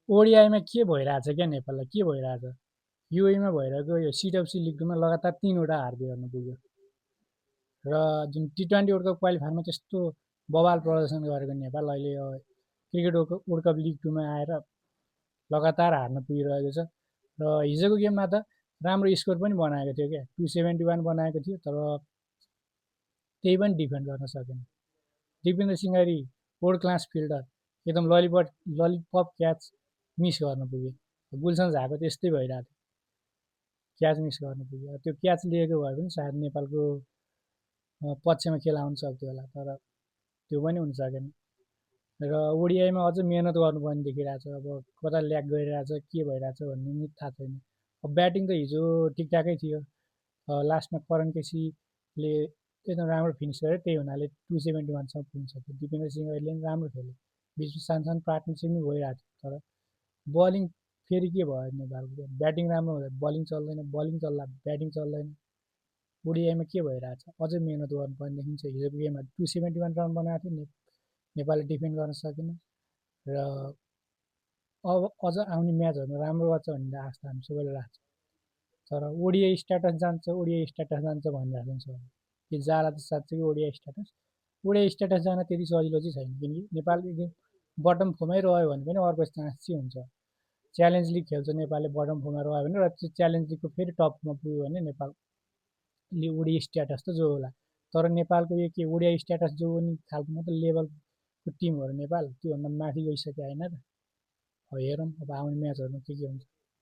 ओडिआईमा के भइरहेछ क्या नेपाललाई के भइरहेछ युएमा भइरहेको यो सिडब्ल्युसी लिग 2मा लगातार 3वटा हार्दै गर्न पुग्यो र जुन टी20 वर्ल्ड कप क्वालिफायरमा त्यस्तो बवाल प्रदर्शन गरेको नेपाल अहिले क्रिकेट वर्ल्ड कप लिग 2मा आएर लगातार हार्न पुगिरहेको छ र हिजोको गेममा त राम्रो स्कोर पनि बनाएको थियो क्या 271 बनाएको थियो तर त्यही पनि डिफेन्ड गर्न सकेन दिपेन्द्र सिंगारी वर्ल्ड क्लास फिल्डर एकदम ललिपप क्याच मिस गर्न पुग्यो गुलसन झाको त्यस्तै भइरहेको थियो क्याच मिस गर्न पुग्यो त्यो क्याच लिएको भए पनि सायद नेपालको पक्षमा खेला हुन सक्थ्यो होला तर त्यो पनि हुन सकेन र ओडिआईमा अझ मेहनत गर्नुपर्ने देखिरहेछ अब कता ल्याग गरिरहेछ के भइरहेछ भन्ने नि थाहा छैन अब ब्याटिङ त हिजो ठिकठाकै थियो लास्टमा करण केसीले एकदम राम्रो फिनिस गर्यो त्यही हुनाले 271सम्म पुग्न सक्यो दिपेन्द्र सिंहले पनि राम्रो खेल्यो बिचमा सानो पार्टनरसिप पनि भइरहेको थियो तर बलिङ फेरि के भयो नेपालको ब्याटिङ राम्रो हुँदा बलिङ चल्दैन बलिङ चल्दा ब्याटिङ चल्दैन ओडिआईमा के भइरहेछ अझै मेहनत गर्नुपर्ने देखिन्छ हिजोको गेममा 271 रन बनाएको थियो नेपालले डिफेन्ड गर्न सकेन र अब अझ आउने म्याचहरूमा राम्रो गर्छ भन्ने आशा हामी सबैले राख्छौँ तर ओडिआई स्ट्याटस जान्छ ओडिआई स्ट्याटस जान्छ भनिरहेको छ कि जाला त साँच्चै ओडिआई स्ट्याटस जान त्यति सजिलो चाहिँ छैन किनकि नेपाल एकदम बटम फोरमै रह्यो भने पनि अर्को चान्स चाहिँ हुन्छ च्यालेन्ज लिग खेल्छ नेपालले बटम फोरमा रह्यो भने र त्यो च्यालेन्ज लिगको फेरि टपमा पुग्यो भने नेपालले ओडिआई स्ट्याटस त जो होला तर नेपालको यो के ओडिआई स्ट्याटस जो खालको मात्रै लेभलको टिम हो नेपाल त्योभन्दा माथि गइसक्यो होइन र हेरौँ अब आउने म्याचहरूमा के हुन्छ